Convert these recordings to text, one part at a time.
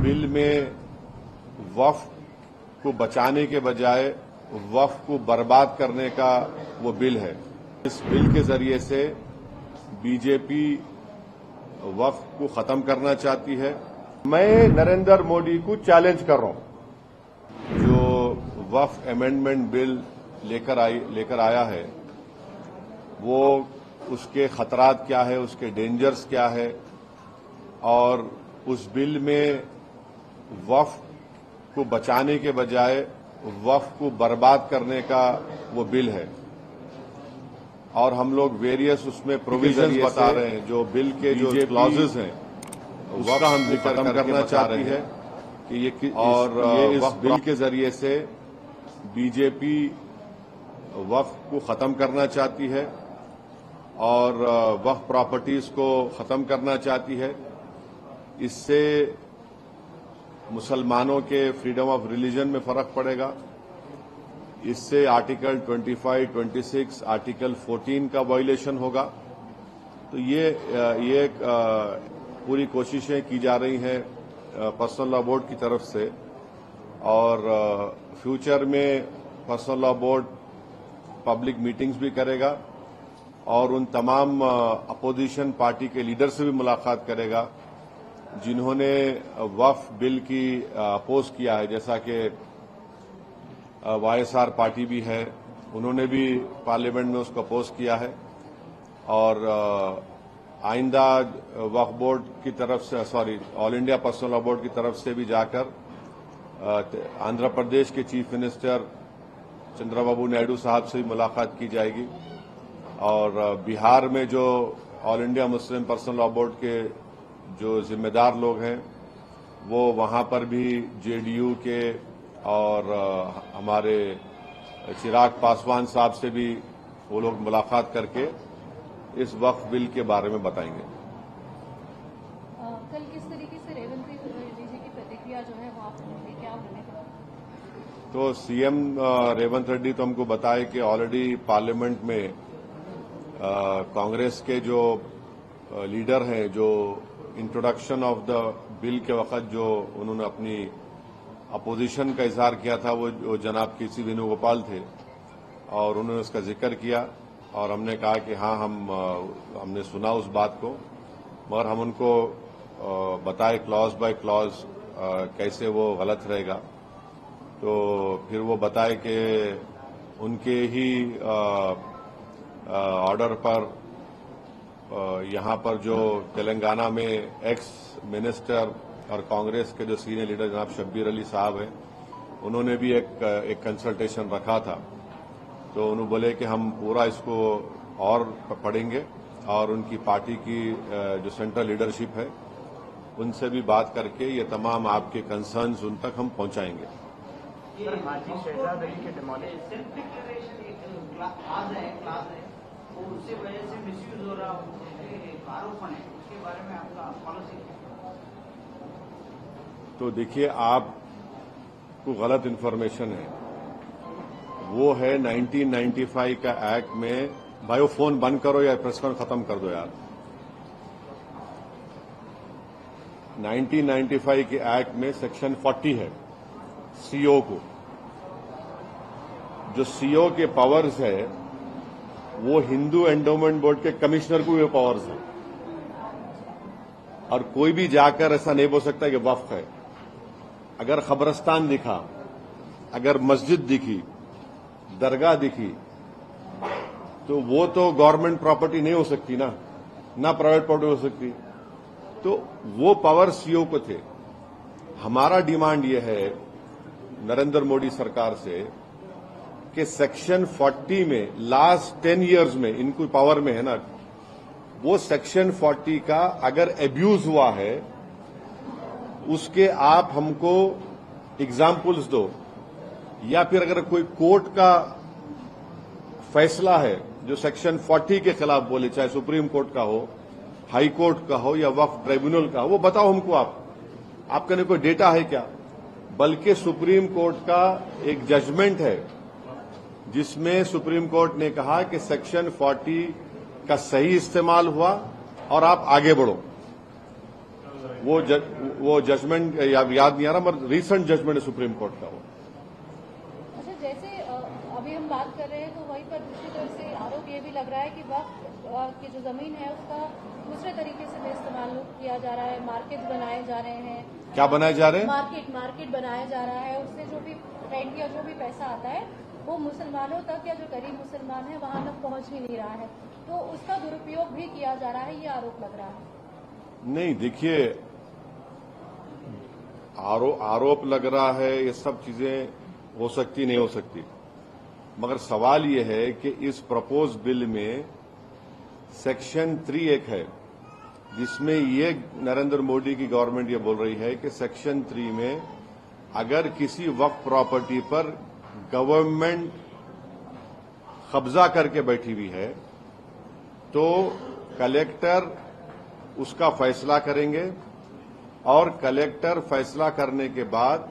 Bill में वक्फ को बचाने के बजाय वक्फ को बर्बाद करने का वो बिल है। इस बिल के जरिए से बीजेपी वक्फ को खत्म करना चाहती है। मैं नरेंद्र मोदी को चैलेंज कर रहा हूं, जो वक्फ अमेंडमेंट बिल लेकर आया है, वो उसके खतरात क्या है, उसके डेंजर्स क्या है, और उस बिल में वक्फ को बचाने के बजाय वक्फ को बर्बाद करने का वो बिल है। और हम लोग वेरियस उसमें प्रोविजंस बता रहे हैं, जो बिल के जो क्लॉजेस हैं उसका हम जिक्र करना चाहती है कि ये इस बिल के जरिए से बीजेपी वक्फ को खत्म करना चाहती है और वक्फ प्रॉपर्टीज को खत्म करना चाहती है। इससे मुसलमानों के फ्रीडम ऑफ रिलीजन में फर्क पड़ेगा। इससे आर्टिकल 25, 26, आर्टिकल 14 का वायलेशन होगा। तो ये पूरी कोशिशें की जा रही हैं पर्सनल लॉ बोर्ड की तरफ से, और फ्यूचर में personal law board public meetings भी करेगा और उन तमाम अपोजिशन पार्टी के लीडर से भी मुलाकात करेगा जिन्होंने वक्फ बिल की अपोज किया है, जैसा कि वाईएसआर पार्टी भी है, उन्होंने भी पार्लियामेंट में उसको अपोज किया है। और आइंदा वक्फ बोर्ड की तरफ से all India personal law board की तरफ से भी जाकर आंध्र प्रदेश के चीफ मिनिस्टर चंद्रबाबू नायडू साहब से भी मुलाकात की जाएगी। और बिहार में जो all India Muslim personal law board के जो जिम्मेदार लोग हैं, वो वहां पर भी जेडीयू के और हमारे चिराग पासवान साहब से भी वो लोग मुलाकात करके इस वक्फ बिल के बारे में बताएंगे। कल किस तरीके से रेवंत रेड्डी जी की प्रतिक्रिया जो है वो आप सुनेंगे, क्या होने का? तो सीएम रेवंत रेड्डी तो हमको बताए कि ऑलरेडी पार्लियामेंट में कांग्रेस के जो लीडर हैं, जो इंट्रोडक्शन ऑफ द बिल के वक्त जो उन्होंने अपनी अपोजिशन का इजहार किया था, वो जनाब केसी वेणुगोपाल थे, और उन्होंने उसका जिक्र किया। और हमने कहा कि हाँ, हमने सुना उस बात को, मगर हम उनको बताए क्लॉज बाय क्लॉज कैसे वो गलत रहेगा। तो फिर वो बताए कि उनके ही ऑर्डर पर यहाँ पर जो तेलंगाना में एक्स मिनिस्टर और कांग्रेस के जो सीनियर लीडर जनाब शब्बीर अली साहब हैं, उन्होंने भी एक कंसल्टेशन रखा था। तो उन्होंने बोले कि हम पूरा इसको और पढ़ेंगे और उनकी पार्टी की जो सेंट्रल लीडरशिप है उनसे भी बात करके ये तमाम आपके कंसर्न्स उन तक हम पहुंचाएंगे। उससे वजह से मिसयूज हो रहा आरोप है, उसके बारे में आपका पॉलिसी? तो देखिए, आपको गलत इन्फॉर्मेशन है। वो है 1995 का एक्ट में, भाई वो फोन बंद करो या प्रेस कॉन्फ्रेंस खत्म कर दो यार। 1995 के एक्ट में सेक्शन 40 है सीओ को, जो सीओ के पावर्स है वो हिंदू एंडोमेंट बोर्ड के कमिश्नर को भी पावर्स है। और कोई भी जाकर ऐसा नहीं बोल सकता कि वक्फ है। अगर खबरस्तान दिखा, अगर मस्जिद दिखी, दरगाह दिखी, तो वो तो गवर्नमेंट प्रॉपर्टी नहीं हो सकती ना प्राइवेट प्रॉपर्टी हो सकती। तो वो पावर सीओ को थे। हमारा डिमांड ये है नरेंद्र मोदी सरकार से कि सेक्शन 40 में लास्ट 10 इयर्स में इनको पावर में है ना, वो सेक्शन 40 का अगर एब्यूज हुआ है उसके आप हमको एग्जाम्पल्स दो, या फिर अगर कोई कोर्ट का फैसला है जो सेक्शन 40 के खिलाफ बोले, चाहे सुप्रीम कोर्ट का हो, हाई कोर्ट का हो या वक्फ ट्राइब्यूनल का, वो बताओ हमको। आपके लिए कोई डेटा है क्या? बल्कि सुप्रीम कोर्ट का एक जजमेंट है जिसमें सुप्रीम कोर्ट ने कहा कि सेक्शन 40 का सही इस्तेमाल हुआ और आप आगे बढ़ो। वो जजमेंट याद नहीं आ रहा, मगर रीसेंट जजमेंट है सुप्रीम कोर्ट का वो। अच्छा, जैसे अभी हम बात कर रहे हैं तो वहीं पर दूसरी तरफ से आरोप ये भी लग रहा है कि वक्त की जो जमीन है उसका दूसरे तरीके से इस्तेमाल किया जा रहा है, मार्केट बनाए जा रहे हैं। क्या बनाए जा रहे हैं? मार्केट बनाया जा रहा है, उससे जो भी रेंट या जो भी पैसा आता है वो मुसलमानों तक या जो गरीब मुसलमान है वहां तक पहुंच ही नहीं रहा है, तो उसका दुरुपयोग भी किया जा रहा है, ये आरोप लग रहा है। नहीं, देखिए, आरोप लग रहा है, ये सब चीजें हो सकती नहीं हो सकती, मगर सवाल ये है कि इस प्रपोज बिल में सेक्शन 3 एक है जिसमें ये नरेंद्र मोदी की गवर्नमेंट ये बोल रही है कि सेक्शन 3 में अगर किसी वक्फ प्रॉपर्टी पर गवर्नमेंट कब्जा करके बैठी हुई है तो कलेक्टर उसका फैसला करेंगे और कलेक्टर फैसला करने के बाद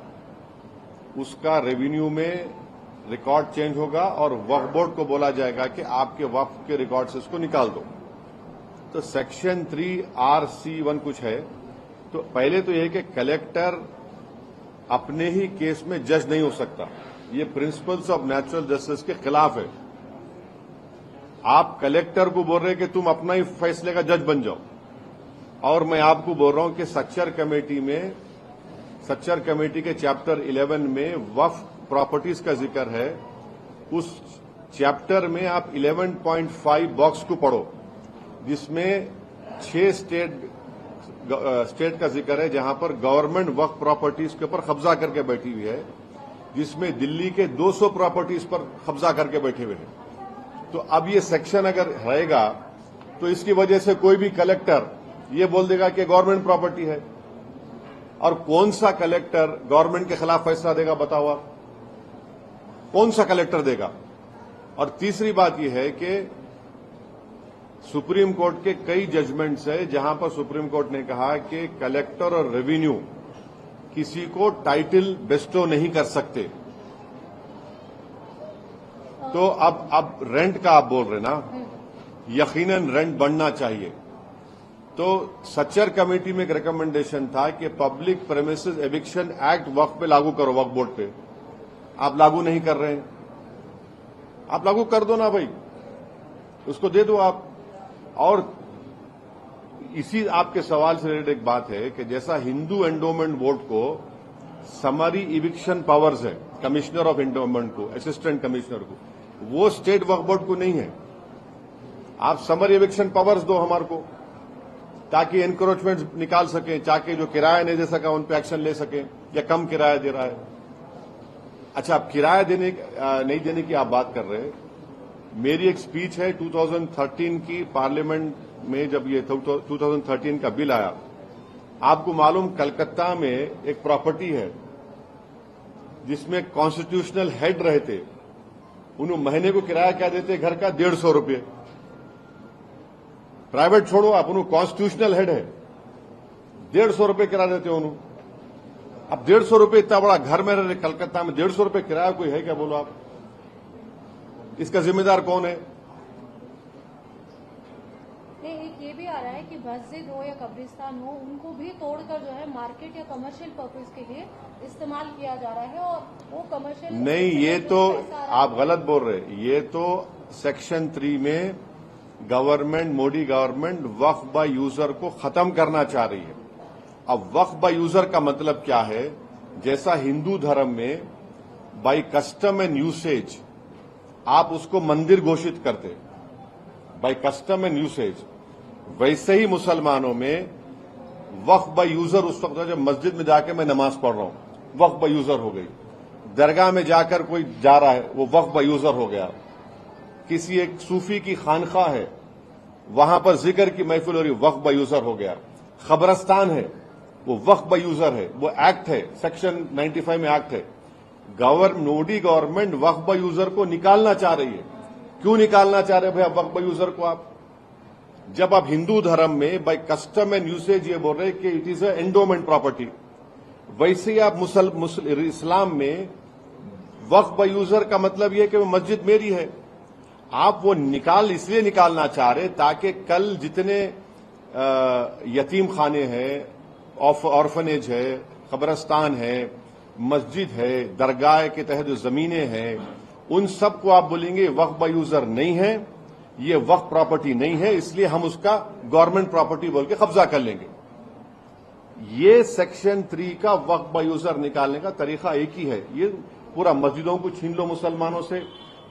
उसका रेवेन्यू में रिकॉर्ड चेंज होगा और वक्फ बोर्ड को बोला जाएगा कि आपके वक्फ के रिकॉर्ड से इसको निकाल दो। तो सेक्शन 3(r)(c)(1) कुछ है। तो पहले तो यह कि कलेक्टर अपने ही केस में जज नहीं हो सकता, ये प्रिंसिपल्स ऑफ नेचुरल जस्टिस के खिलाफ है। आप कलेक्टर को बोल रहे हैं कि तुम अपना ही फैसले का जज बन जाओ, और मैं आपको बोल रहा हूं कि सच्चर कमेटी के चैप्टर 11 में वक्फ प्रॉपर्टीज का जिक्र है। उस चैप्टर में आप 11.5 बॉक्स को पढ़ो जिसमें 6 स्टेट का जिक्र है जहां पर गवर्नमेंट वक्फ प्रॉपर्टीज के ऊपर कब्जा करके बैठी हुई है, जिसमें दिल्ली के 200 प्रॉपर्टीज पर कब्जा करके बैठे हुए हैं। तो अब ये सेक्शन अगर रहेगा तो इसकी वजह से कोई भी कलेक्टर ये बोल देगा कि गवर्नमेंट प्रॉपर्टी है, और कौन सा कलेक्टर गवर्नमेंट के खिलाफ फैसला देगा बताओ आप? कौन सा कलेक्टर देगा? और तीसरी बात यह है कि सुप्रीम कोर्ट के कई जजमेंट्स है जहां पर सुप्रीम कोर्ट ने कहा कि कलेक्टर और रेवेन्यू किसी को टाइटल बेस्टो नहीं कर सकते। तो अब रेंट का आप बोल रहे ना, यकीनन रेंट बढ़ना चाहिए। तो सच्चर कमेटी में एक रिकमेंडेशन था कि पब्लिक प्रेमिसेस एविक्शन एक्ट वक्फ पे लागू करो, वक्फ बोर्ड पे। आप लागू नहीं कर रहे हैं, आप लागू कर दो ना भाई, उसको दे दो आप। और इसी आपके सवाल से रिलेटेड एक बात है कि जैसा हिंदू एंडोमेंट बोर्ड को समरी इविक्शन पावर्स है, कमिश्नर ऑफ एंडोमेंट को, असिस्टेंट कमिश्नर को, वो स्टेट वक्फ बोर्ड को नहीं है। आप समरी इविक्शन पावर्स दो हमारे को, ताकि एनक्रोचमेंट निकाल सकें, ताकि जो किराया नहीं दे सका उन पर एक्शन ले सकें, या कम किराया दे रहा है। अच्छा, आप किराया नहीं देने की आप बात कर रहे हैं। मेरी एक स्पीच है 2013 की पार्लियामेंट में, जब ये 2013 का बिल आया। आपको मालूम, कलकत्ता में एक प्रॉपर्टी है जिसमें कॉन्स्टिट्यूशनल हेड रहते, उन्होंने महीने को किराया क्या देते घर का? 150 रुपये। प्राइवेट छोड़ो आप, उन्होंने कॉन्स्टिट्यूशनल हेड है, 150 रुपये किराया देते उन्होंने। अब 150 रुपये इतना बड़ा घर में रहे कलकत्ता में, 150 रुपये किराया कोई है क्या? बोलो आप, इसका जिम्मेदार कौन है? एक ये भी आ रहा है कि मस्जिद हो या कब्रिस्तान हो, उनको भी तोड़कर जो है मार्केट या कमर्शियल पर्पज के लिए इस्तेमाल किया जा रहा है, और वो कमर्शियल नहीं, ये तो आप गलत बोल रहे हैं। ये तो सेक्शन 3 में government, Modi government Waqf by user को खत्म करना चाह रही है। अब वक्फ बाय यूजर का मतलब क्या है? जैसा हिंदू धर्म में बाय कस्टम एंड यूसेज आप उसको मंदिर घोषित करते, बाय कस्टम एंड यूसेज, वैसे ही मुसलमानों में वक्फ बाय यूजर उस वक्त जब मस्जिद में जाके मैं नमाज पढ़ रहा हूं, वक्फ बाय यूजर हो गई। दरगाह में जाकर कोई जा रहा है, वो वक्फ बाय यूजर हो गया। किसी एक सूफी की खानखा है, वहां पर जिक्र की महफिल हो रही, वक्फ बाय यूजर हो गया। खबरस्तान है, वो वक्फ बाय यूजर है, वो एक्ट है, सेक्शन 95 में एक्ट है। Modi government Waqf by user को निकालना चाह रही है। क्यों निकालना चाह रहे हैं भाई वक्फ बाय यूजर को आप? जब आप हिंदू धर्म में बाय कस्टम एंड यूसेज ये बोल रहे हैं कि it is a endowment property, वैसे ही आप इस्लाम में वक्फ बाय यूजर का मतलब यह है कि मस्जिद मेरी है। आप वो इसलिए निकालना चाह रहे ताकि कल जितने यतीम खाने हैं, ऑर्फनेज है, कब्रस्तान है, मस्जिद है, दरगाह के तहत जो जमीनें हैं, उन सब को आप बोलेंगे वक्फ बाय यूजर नहीं है, ये वक्फ प्रॉपर्टी नहीं है, इसलिए हम उसका गवर्नमेंट प्रॉपर्टी बोल के कब्जा कर लेंगे। ये सेक्शन 3 का वक्फ बाय यूजर निकालने का तरीका एक ही है। ये पूरा मस्जिदों को छीन लो मुसलमानों से,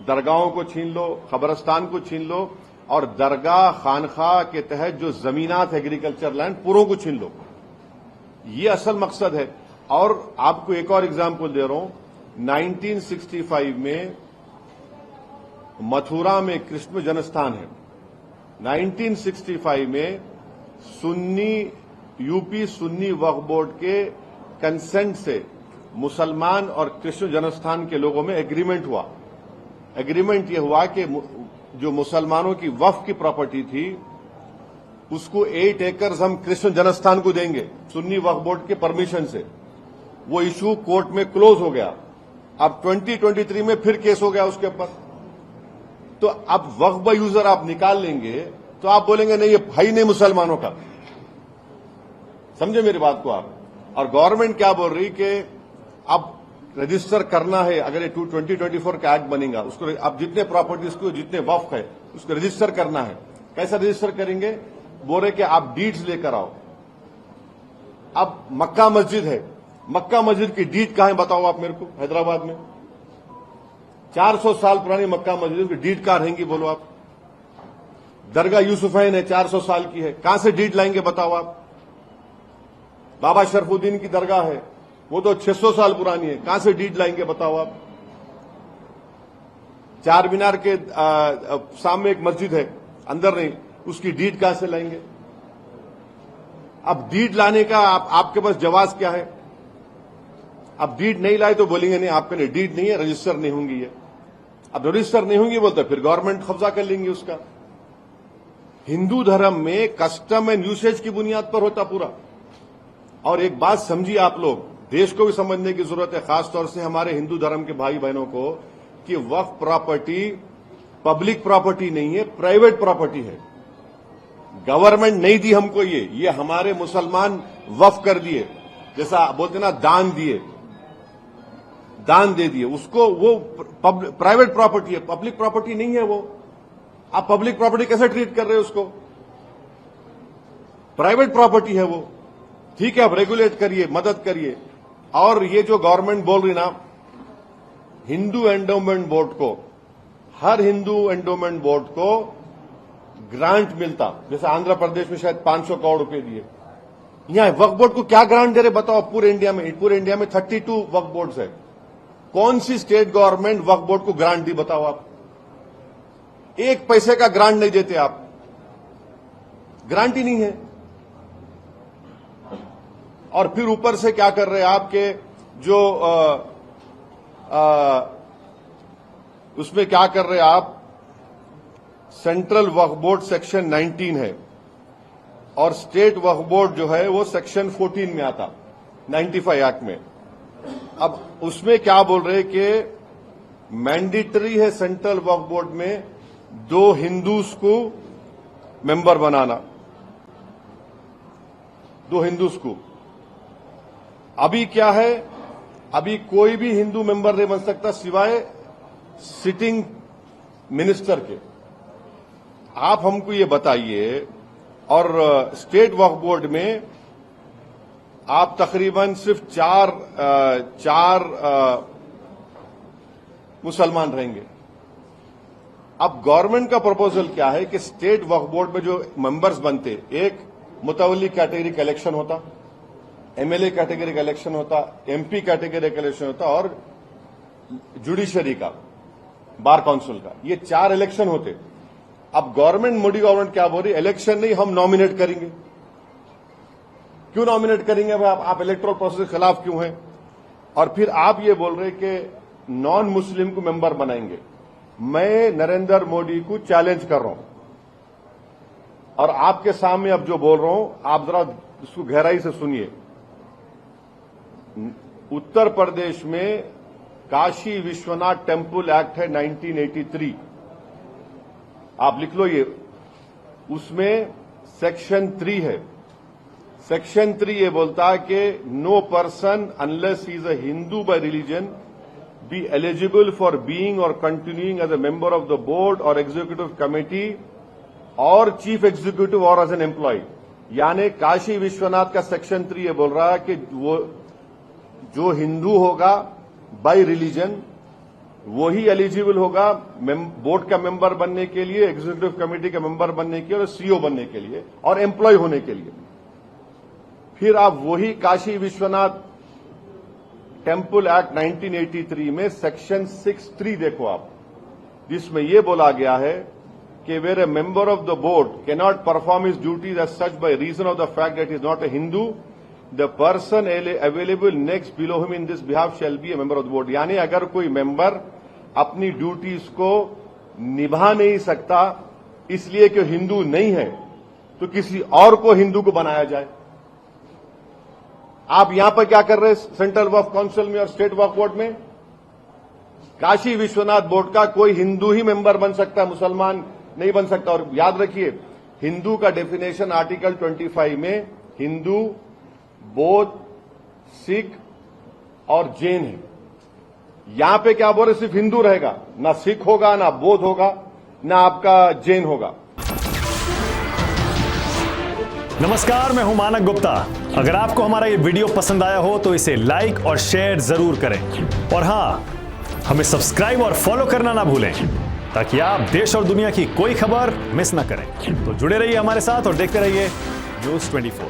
दरगाहों को छीन लो, कब्रस्तान को छीन लो, और दरगाह खानखा के तहत जो जमीनात एग्रीकल्चर लैंड पूरों को छीन लो। ये असल मकसद है। और आपको एक और एग्जाम्पल दे रहा हूं, 1965 में मथुरा में कृष्ण जन्मस्थान है। 1965 में यूपी सुन्नी वक्फ बोर्ड के कंसेंट से मुसलमान और कृष्ण जन्मस्थान के लोगों में एग्रीमेंट हुआ। एग्रीमेंट यह हुआ कि जो मुसलमानों की वक्फ की प्रॉपर्टी थी उसको 8 एकर्स हम कृष्ण जन्मस्थान को देंगे सुन्नी वक्फ बोर्ड के परमिशन से। वो इशू कोर्ट में क्लोज हो गया। अब 2023 में फिर केस हो गया उसके ऊपर। तो अब वक्फ बाय यूजर आप निकाल लेंगे तो आप बोलेंगे नहीं, ये भाई नहीं मुसलमानों का। समझे मेरी बात को आप। और गवर्नमेंट क्या बोल रही कि अब रजिस्टर करना है, अगर ये 2024 का एक्ट बनेगा उसको, अब जितने प्रॉपर्टीज को, जितने वक्फ है उसको रजिस्टर करना है। कैसा रजिस्टर करेंगे? बोल रहे कि आप डीड्स लेकर आओ। अब मक्का मस्जिद है, मक्का मस्जिद की डीड कहां है बताओ आप मेरे को। हैदराबाद में 400 साल पुरानी मक्का मस्जिद की डीड कहां रहेंगी बोलो आप। दरगाह यूसुफैन है, 400 साल की है, कहां से डीड लाएंगे बताओ आप। बाबा शरफुद्दीन की दरगाह है, वो तो 600 साल पुरानी है, कहां से डीड लाएंगे बताओ आप। चार मीनार के सामने एक मस्जिद है, अंदर नहीं, उसकी डीड कहां से लाएंगे। अब डीड लाने का आपके पास जवाब क्या है? अब डीड नहीं लाए तो बोलेंगे नहीं आपके लिए डीड नहीं है, रजिस्टर नहीं होंगी ये। अब रजिस्टर नहीं होंगी बोलते फिर गवर्नमेंट कब्जा कर लेंगे उसका। हिंदू धर्म में कस्टम एंड यूसेज की बुनियाद पर होता पूरा। और एक बात समझिए आप लोग, देश को भी समझने की जरूरत है, खासतौर से हमारे हिंदू धर्म के भाई बहनों को, कि वक्फ प्रॉपर्टी पब्लिक प्रॉपर्टी नहीं है, प्राइवेट प्रॉपर्टी है। गवर्नमेंट नहीं दी हमको ये हमारे मुसलमान वक्फ कर दिए, जैसा बोलते ना दान दिए, दान दे दिए उसको। वो प्राइवेट प्रॉपर्टी है, पब्लिक प्रॉपर्टी नहीं है वो। आप पब्लिक प्रॉपर्टी कैसे ट्रीट कर रहे हो उसको? प्राइवेट प्रॉपर्टी है वो। ठीक है, आप रेगुलेट करिए, मदद करिए। और ये जो गवर्नमेंट बोल रही ना, हिंदू एंडोमेंट बोर्ड को, हर हिंदू एंडोमेंट बोर्ड को ग्रांट मिलता, जैसे आंध्र प्रदेश में शायद 500 करोड़ रुपए दिए। यहां वक्फ बोर्ड को क्या ग्रांट दे रहे बताओ पूरे इंडिया में? पूरे इंडिया में 32 वक्फ बोर्ड्स है। कौन सी स्टेट गवर्नमेंट वक्फ बोर्ड को ग्रांट दी बताओ आप? एक पैसे का ग्रांट नहीं देते आप, ग्रांट ही नहीं है। और फिर ऊपर से क्या कर रहे हैं आपके जो उसमें क्या कर रहे हैं आप, सेंट्रल वक्फ बोर्ड सेक्शन 19 है और स्टेट वक्फ बोर्ड जो है वो सेक्शन 14 में आता, 95 एक्ट में। अब उसमें क्या बोल रहे हैं कि मैंडेटरी है सेंट्रल वक्फ बोर्ड में 2 हिंदूज को मेंबर बनाना, 2 हिंदूज को। अभी क्या है, अभी कोई भी हिंदू मेंबर नहीं बन सकता सिवाय सिटिंग मिनिस्टर के। आप हमको ये बताइए। और स्टेट वक्फ बोर्ड में आप तकरीबन सिर्फ चार मुसलमान रहेंगे। अब गवर्नमेंट का प्रपोजल क्या है कि स्टेट वक्फ बोर्ड में जो मेंबर्स बनते, एक मुतवल्ली कैटेगरी का इलेक्शन होता, एमएलए कैटेगरी का इलेक्शन होता, एमपी कैटेगरी का इलेक्शन होता और जुडिशरी का, बार काउंसिल का, ये 4 इलेक्शन होते। अब गवर्नमेंट, मोदी गवर्नमेंट क्या बोल रही, इलेक्शन नहीं, हम नॉमिनेट करेंगे। क्यों नॉमिनेट करेंगे भाई? आप इलेक्टोरल प्रोसेस के खिलाफ क्यों हैं? और फिर आप ये बोल रहे कि नॉन मुस्लिम को मेंबर बनाएंगे। मैं नरेंद्र मोदी को चैलेंज कर रहा हूं और आपके सामने अब जो बोल रहा हूं आप जरा इसको गहराई से सुनिए। उत्तर प्रदेश में काशी विश्वनाथ टेम्पल एक्ट है 1983, आप लिख लो ये। उसमें सेक्शन 3 है, सेक्शन 3 ये बोलता है कि no person unless he is a Hindu by religion be eligible for being or continuing as a member of the board or executive committee or chief executive or as an employee। यानी काशी विश्वनाथ का section 3 ये बोल रहा है कि वो जो हिंदू होगा बाय रिलीजन वही एलिजिबल होगा बोर्ड का मेंबर बनने के लिए, एग्जीक्यूटिव कमेटी का मेंबर बनने के लिए और सीईओ बनने के लिए और एम्प्लॉय होने के लिए। फिर आप वही काशी विश्वनाथ टेम्पल एक्ट 1983 में सेक्शन 6(3) देखो आप, जिसमें यह बोला गया है कि where a member of the board can not perform his duties as such by reason of the fact that is not a Hindu, the person available next below him in this behalf shall be a member of the board. यानी अगर कोई member अपनी duties को निभा नहीं सकता इसलिए कि हिंदू नहीं है तो किसी और को हिंदू को बनाया जाए। आप यहां पर क्या कर रहे हैं सेंट्रल वक्फ काउंसिल में और स्टेट वक्फ बोर्ड में? काशी विश्वनाथ बोर्ड का कोई हिंदू ही मेंबर बन सकता है, मुसलमान नहीं बन सकता। और याद रखिए, हिंदू का डेफिनेशन आर्टिकल 25 में हिंदू, बौद्ध, सिख और जैन है। यहां पे क्या बोल रहे, सिर्फ हिंदू रहेगा, ना सिख होगा, ना बौद्ध होगा, ना आपका जैन होगा। नमस्कार, मैं हूं मानक गुप्ता। अगर आपको हमारा ये वीडियो पसंद आया हो तो इसे लाइक और शेयर जरूर करें और हां, हमें सब्सक्राइब और फॉलो करना ना भूलें ताकि आप देश और दुनिया की कोई खबर मिस ना करें। तो जुड़े रहिए हमारे साथ और देखते रहिए न्यूज़ 24।